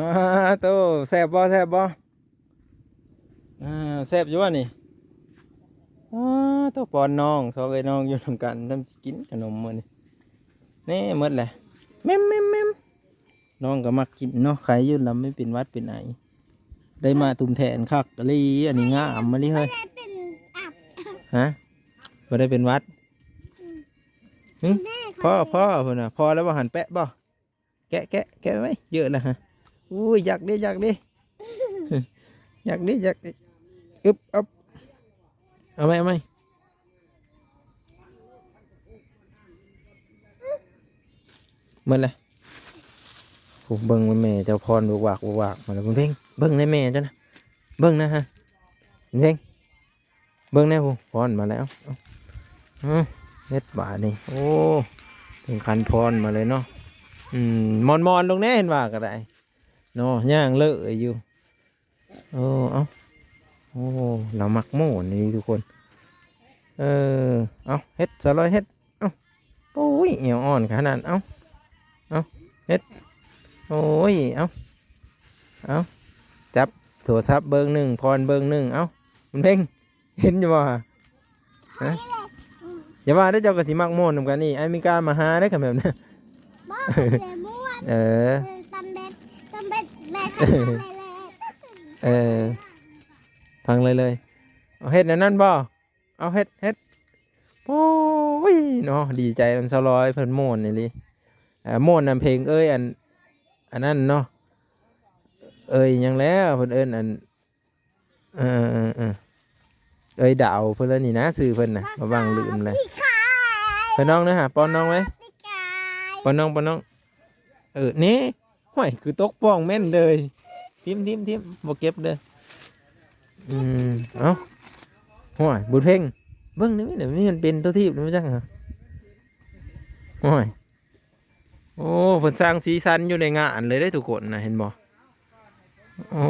อ่าโตแซ่บบ่แซ่บบ่แซ่บอยู่วะนี่โตปอนน้องสองไอ้น้องอยู่ทำกันทำสิกินขนมมื้อนี่นี่หมดแหละแม่มน้องก็มักกินเนาะใครอยืนลำไม่เป็นหวัดเป็นไอได้มาตุ่มแทนคักกะลีอันนี้งามมาลิเฮ้ยเป็นอับฮะบ่ได้เป็นหวัดหึพ่อพุ่นน่ะพอแล้วบ่หันแปะบ่แกะไว้เยอะแล้วฮะอุ้ยอยากดิอยากดิอึบอับเอาไหมหมดเลยผมเบิ้งแม่เจ้าพรบวากมาแล้วเพ่งเบิ้งในแม่จ้ะนะเบิ้งนะฮะเพ่งเบิ้งในผมพรมาแล้วเม็ดบานี่โอ้ถึงคันพรมาเลยเนาะมอนลงแน่เห็นว่าก็ได้เนาะย่างเลอะอยู่โอ้เรามักโม่นี่ทุกคนเอาเฮ็ดสลอยเฮ็ดโอ้ยเอวอ่อนขนาดเฮ็ดโอ้ยจับโทรศัพท์เบิ้งหนึ่งพรเบิ้งหนึ่งมันเพ่งเห็นอยู่บ่ฮะอย่าว่าได้เจ้ากระสีมักโม่นำกันนี่ไอ้มีการมาหาได้กันแบบนั้นตำเบ็ดพังเลยเอาเฮ็ดนั่นบ่เอาเฮ็ดโอ้ยเนาะดีใจมันสลอยเพิ่นโม่นนี่ลิโม่นนำเพลงอันนั้นเนาะยังแล้วเพิ่นอันดาวเพิ่นแล้วนี่นะซื้อเพิ่นน่ะมาบังลืมเลยเพิ่นน้องนะฮะป้อนน้องไว้ป้อนน้องนี่ห้วยคือตกป้องแม่นเลยทิมบ่เก็บเด้อเอาห้วยบุญเพ่งเบิ่งนี่เดี๋ยวนี้มันเป็นตัวที่มันจังฮะห้วยโอ้เพิ่นสร้างสีสันอยู่ในงานเลยได้ทุกคนนะเห็นบ่โอ้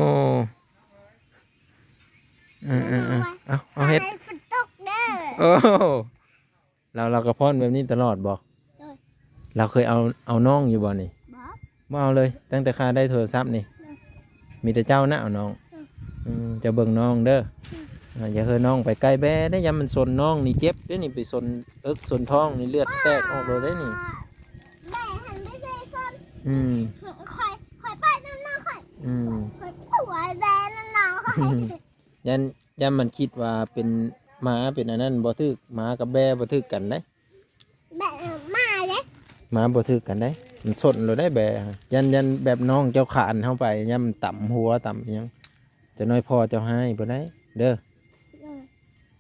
เอาเฮ็ดโอ้เรากระพอนแบบนี้ตลอดบ่เราเคยเอาน้องอยู่บ่นี่บ่เอาเลยตั้งแต่ข้าได้โทรศัพท์นี่มีแต่เจ้านะเอาน้องจะเบิ่งน้องเด้ออย่าเฮน้องไปใกล้แบ่ได้ยามมันสนน้องนี่เจ็บได้นี่ไปสนสนท้องนี่เลือดแตกออกเลยได้นี่แม่หันไม่เคยซ่อนคอยไปนั่นน้องคอยหัวแดงนั่นน้องคอยยันมันคิดว่าเป็นหมาเป็นอันนั้นบ่ทึกหมากับแบ่บ่ทึกกันได้แม่มาเลยหมาบ่ทึกกันได้มันสนเลยได้แบ่ยันแบบน้องเจ้าขานเข้าไปยันมันต่ำหัวต่ำยังจะน้อยพอเจ้าให้บ่ได้เด้อ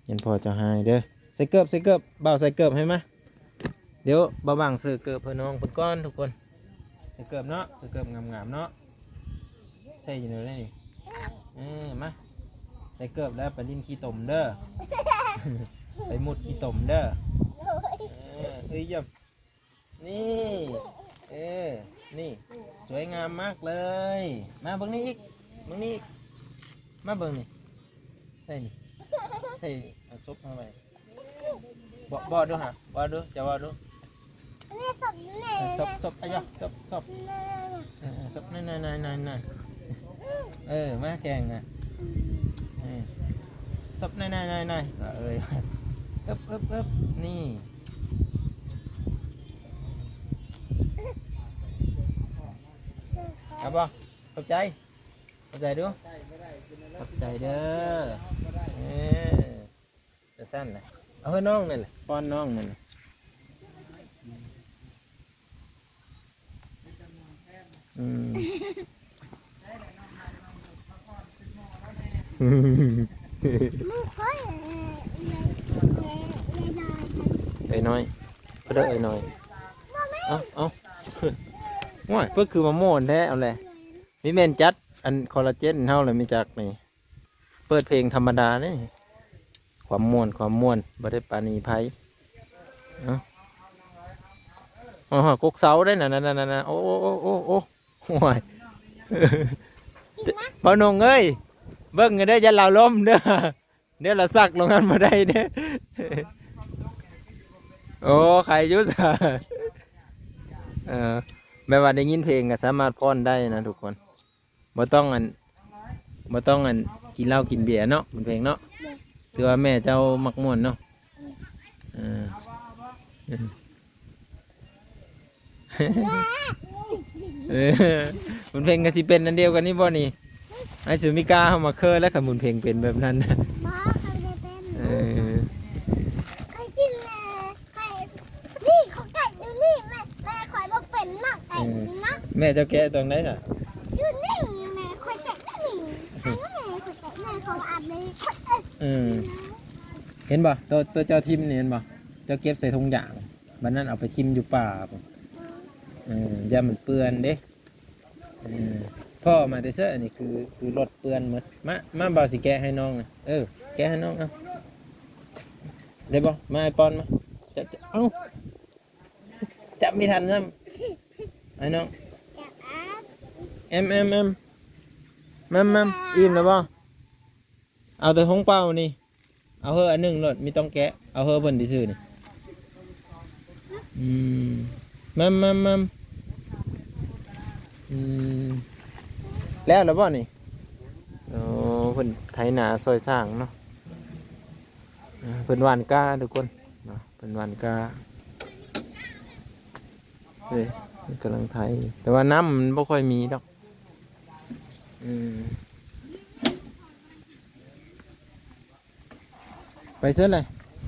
ยันพอเจ้าให้เด้อใส่เกิบเบาใส่เกิบให้มาเดี๋ยวบ่บังซื้อเกิบเพื่อน้องเพื่อนก้อนทุกคนใส่เกิบเนาะใส่เกิบงามๆเนาะใส่อยู่เลยนี่มาใส่เกิบแล้วไปลิ้นขี้ตมเด้อไปมุดขี้ตมเด้อยับนี่สวยงามมากเลยมาเบิ่งนี่อีกมาเบิ่งนี่ใส่ซุปเข้าไปบ่ดูฮะบ่ดูจะบ่ดูนี่ศพนี่ศพอะไรศพนั่นมาแกงอ่ะศพนั่นนี่ครับบ่ขอบใจดูขอบใจเด้อจะสั้นเลยเอาให้น้องนั่นแหละป้อนน้องนั่นไอ้น้อยก็ได้ไอ้น้อยเอาง่ายเพื่อคือมาโม่นแท้เอาเลยมิเมนจัดอันคอลลาเจนเท่าเลยไม่จักนี่เปิดเพลงธรรมดาเนี่ยความม่วนบ่ได้ปานีไพ่กกเสาได้น่ะโอ้ห่วยพอนงเอ้ยเบิ้งกันได้จะเราล้มเด้อเดี๋ยวเราซักลงกันมาได้เด้อโอ้ใครยุ่งแบบว่าได้ยินเพลงก็สามารถพอนได้นะทุกคน บ่ต้องบ่ต้องกินเหล้ากินเบียร์เนาะบุญเพ็งเนาะถือว่าแม่เจ้ามักม่วนเนาะเออเออบุญเพ็งก็สิเป็นอันเดียวกันนี่บ่นี่ไอ้สุมิกาเฮามาเคยแล้วกับบุญเพ็งเป็นแบบนั้นนะ บ้าใครจะเป็น เออ ใครกินใครนี่เขาไก่อยู่นี่แม่คอยบอกเป็นนักไก่นะ แม่เจ้าแกะตรงไหนน่ะ อยู่นี่แม่คอยแกะอยู่นี่อันนี้แม่คอยแกะแม่เขาอาบเลยคอยเอ้ย เห็นบ่ตัวเจ้าทิมนี่เห็นบ่เจ้าเก็บใส่ถุงยางบัดนั้นเอาไปทิมอยู่ป่าบ่อย่ามันเปื้อนเด้พ่อมาได้เสื้ออันนี้คือรถเปื้อนหมดมาบ่าวสิแกะให้น้องนะแกะให้น้องเอาได้บ่มาไอ้ปอนมาจะเอ้าจับไม่ทันซ้ำไอ้น้อง แกะอาบ เอ็มอิ่มแล้วบ่เอาแต่ของเปล่านี่เอาเฮออันหนึงรถมีต้องแกะเอาเฮอเพิ่นที่ซื้อนี่มัมแล้วบ่นี่โอ้เพิ่นไถนาซอยสร้างเนาะเพิ่นหว่านกาทุกคนเนาะเพิ่นหว่านกาเฮ้ยมันกำลังไถแต่ว่าน้ำมันบ่ค่อยมีดอกไปเสื้ออะไร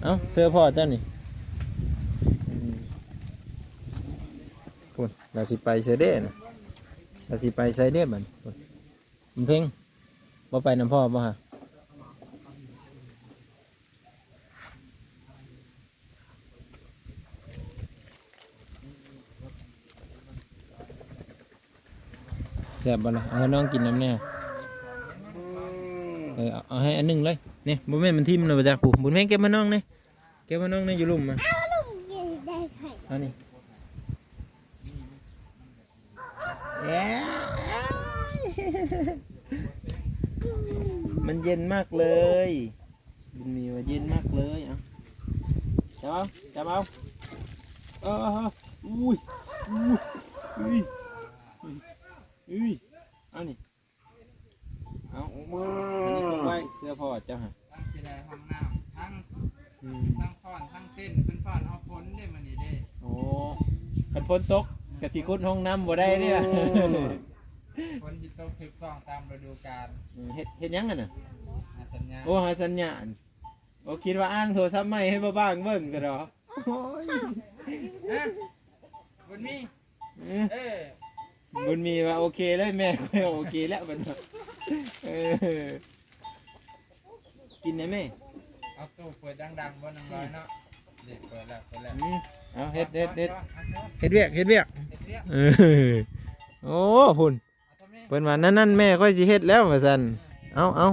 เอ้าเสื้อพ่อเจ้านี่คุณเราสิไปเสื้อเด้นะเราสิไปใส่เด้บัดมันเพ่งบ่ไปน้ำพ่อบ่ฮะแซ่บบ่ล่ะเอาให้น้องกินน้ำแน่เอาให้อันหนึงเลยนี่บ่แม่นมันทิ่มเลยบ่จักผู้บุญเพ่งเก็บมาน้องนี่เก็บมาน้องนี่อยู่ลุ่มมา เอาลูกยิงได้ไข่ อันนี้มันเย็นมากเลยมันมีว่าเย็นมากเลยอ่ะจับเอาอุ้ยเอานี่เอาอันนี้ลงไว้เสื้อพอเจ้าฮะ ทั้งสีแดงห้องน้ำทั้งฟ้อนทั้งเต้นเป็นฟ้อนเอาฝนได้มันนี่เด้ โอ้ขันฝนตกกะสิคุดห้องน้ำบ่ได้เนี่ย ฝนจิตตกถึกต้องตามฤดูกาล เฮ็ดยังกันน่ะ สัญญา โอ้หาสัญญาณโอ้คิดว่าอ้างโทรศัพท์ใหม่ให้บ้างเบิ่งกันเหรอ บุญมี บุญมีว่าโอเคเลยแม่ก็โอเคแล้วบัดนี้กินได้ไหม เอาตู้เปิดดังๆบนน้ำลอยเนาะเด็กเปิดแล้วเอาเฮ็ดเวียกโอ้พุ่นเพิ่นว่านั่นแม่ค่อยสิเฮ็ดแล้วว่าซั่นเอา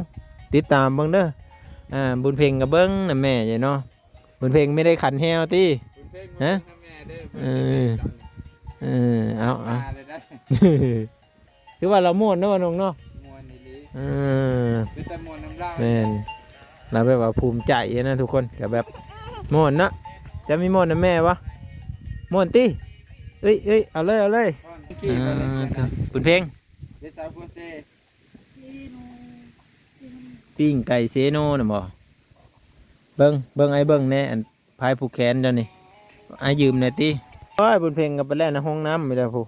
ติดตามเบิ่งเด้อบุญเพ็งกับเบิ่งน่ะแม่ใหญ่เนาะบุญเพ็งไม่ได้ขันแฮวติฮะเอาคือว่าเราม่วนเนาะน้องเนาะ มวนนี่ลิ เป็น แต่มวนน้ำลาย แม่นเราแบบว่าภูมิใจนะทุกคนกับแบบม่วนนะจะมีม่วนนะแม่วะม่วนติเอ้ยเอาเลยฟ้อนขี้ไปเลย บุญเพ็ง เดซาฟูเซ่ ปิ้งไก่เซโน่น่ะบ่เบิ่งไอ้เบิ่งแน่อันพายผูกแขนเจ้านี่ไอ้ยืมแน่ติโอ้ยบุญเพ็งกับไปแล้วในห้องน้ำไม่ได้ผู้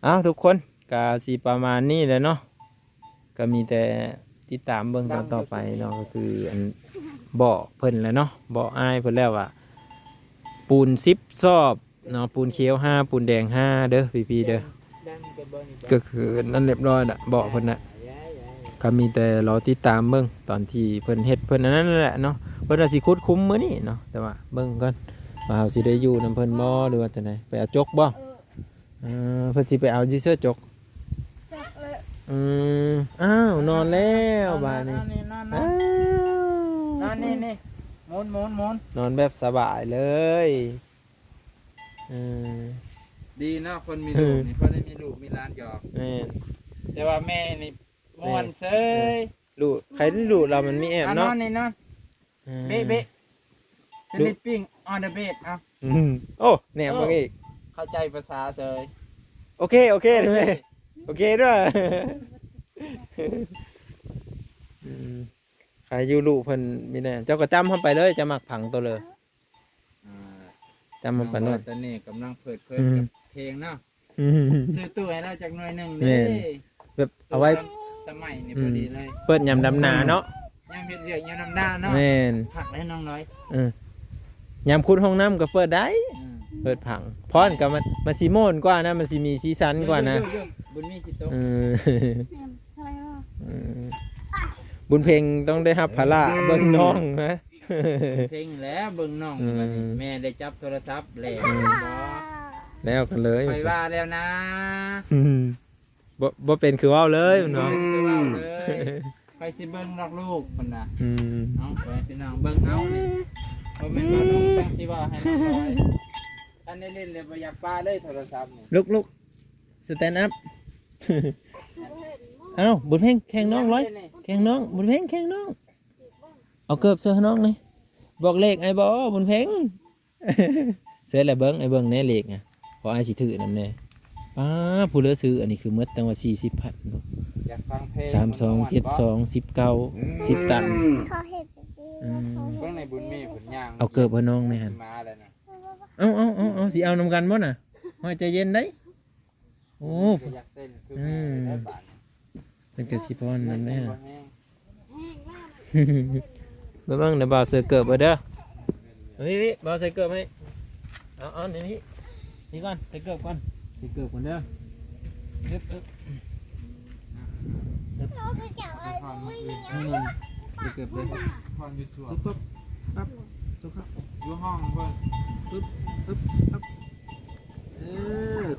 เอาทุกคนกาสีประมาณนี้เลยเนาะก็มีแต่ติดตามเบิ่งตอนต่อไปเนาะก็คืออันบอกเพิ่นแล้วเนาะบอกอ้ายเพิ่นแล้วว่าปูน10 ซอบเนาะปูนเขียว5ปูนแดง5เด้อพี่ๆเด้อก็คือนั่นเรียบร้อยละบอกเพิ่นน่ะก็มีแต่รอติดตามเบิ่งตอนที่เพิ่นเฮ็ดเพิ่นอันนั้นแหละเนาะเพิ่นว่าสิขุดคุ้มมื้อนี้เนาะแต่ว่าเบิ่งก่อนว่าเฮาสิได้อยู่นำเพิ่นบ่หรือว่าจังไดไปเอาจกบ่เพิ่นสิไปเอาอยู่เสื้อจก จับเลย อ้าวนอนแล้วบ้านนี้ นอนนี่หมุน นอนแบบสบายเลยดีเนาะคนมีลูกนี่เขาได้มีลูกมีหลานหยอกแต่ว่าแม่นี่ม่วนเซย ลูกใครที่ลูกเรามันมีแอบเนาะ นอนนี่นอนเบ๊ะสลิปปิ้ง on the bed เอา โอ้แหนมมึงอีก เข้าใจภาษาเซย โอ้ โอเคโอเคด้วย โอเคด้วยขายยูรุเพิ่นมีแน่เจ้าก็จำเข้าไปเลยจะมักผังตัวเลย อ่า จำมันไป น้ เล อง ย ตอนนี้กำลังเปิดกับเพลงเนาะซื้อตู้ให้เราจากหน่วยหนึ่ง แม่ เด้ น แบบเอาไว้ สมัยนี่พอดีเลย เปิดยำดำนาเนาะ ยามเฮ็ดเวียกยามน้ำด้าเนาะ แม่น ผักได้น้องน้อย ยำคุดห้องน้ำก็เปิดได้ อืม เปิดผังพอนกับมันสีโมนกว่านะมันสีมีสีสันกว่านะ เยอะๆบุญมีสิโตะ เออ ใช่ป่ะ เออบุญเพลงต้องได้รับภาระเบิ่งน้องนะ เพลงแล้วเบิ่งน้องบัดนี้แม่ได้จับโทรศัพท์แล้วบ่ แล้วกันเลย ไปว่าแล้วนะ อืมบ่เป็นคือว่าวเลยเนาะ ไปว่าเลยไปสิเบิ่งรักลูกคนน่ะ อืม เอาไปพี่น้องเบิ่งเอานี่บ่แม่นว่าน้องจังสิว่าให้น้องร้อยอันนี้เล่นเลยบ่อยากปาเลยโทรศัพท์นี่ ลุกสแตนด์อัพ เอ้าบุญเพลงแข่งน้องร้อยแข่งน้องบุญเพลงแข่งน้องเอาเกือบเสื้อน้องเลยบอกเลขไอ้บ่บุญเพลง เสื้ออะไรเบิ้งไอ้เบิ้งแน่เลขไงพอไอ้สิถือนั่นแน่ป้าผู้เหลือซื้ออันนี้คือหมดตั้งว่า40,000บ่ อยากฟังเพลง 3272 10ตัน เขาเห็นจริงๆเขา เบิ่ เห็ ง น ในบุญมีผลย่าง เอาเกือบให้น้องแน่หั่น มาแล้วนะ เอาสิเอานำกันบ่น่ะห้อยใจเย็นได้โอ้ ก็อยากเต้นคือแม่ได้บาดนี่ เป็นกระสิพรนั่นแน่ บ่แห้ง เบิ่งเดี๋ยวบ่าวเสือเกิบไปเด้อเฮ้ยบ่าวใส่เกิบให้เอานี่ก่อนใส่เกิบก่อนใส่เกิบก่อนเด้ออึ๊บ เราจะจับอะไรไม่ยัง นี่ใส่เกิบเลย พรอยู่สว ซุ น บครับซุบครับ อยู่ห้องเพิ่น ครับ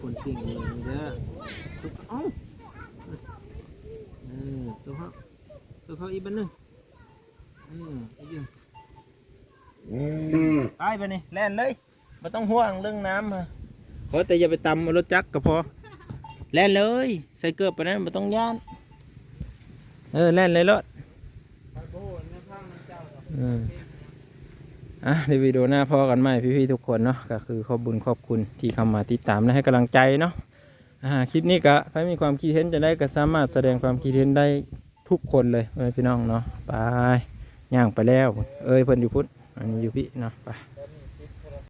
คนเก่งนี่เด้อซุบเอ้าซุบครับอีกบันนึงอีกอยู่ไปนี่แล่นเลยไม่ต้องห่วงเรื่องน้ำขอแต่อย่าไปตำรถจักรก็พอแล่นเลยใส่เกือบไปนั้นไม่ต้องย่านแล่นเลยรถ ไปโบในข้างนั้นเจ้าดอก ในวิดีโอหน้าพอกันใหม่พี่ๆทุกคนเนาะก็คือขอบคุญขอบคุณที่เข้ามาติดตามและให้กำลังใจเนาะคลิปนี้ก็ใครมีความคิดเห็นจะได้ก็สามารถแสดงความคิดเห็นได้ทุกคนเลยพี่น้องเนาะไปย่างไปแล้วเพิ่นอยู่พุทธอันนี้อยู่พี่เนาะไป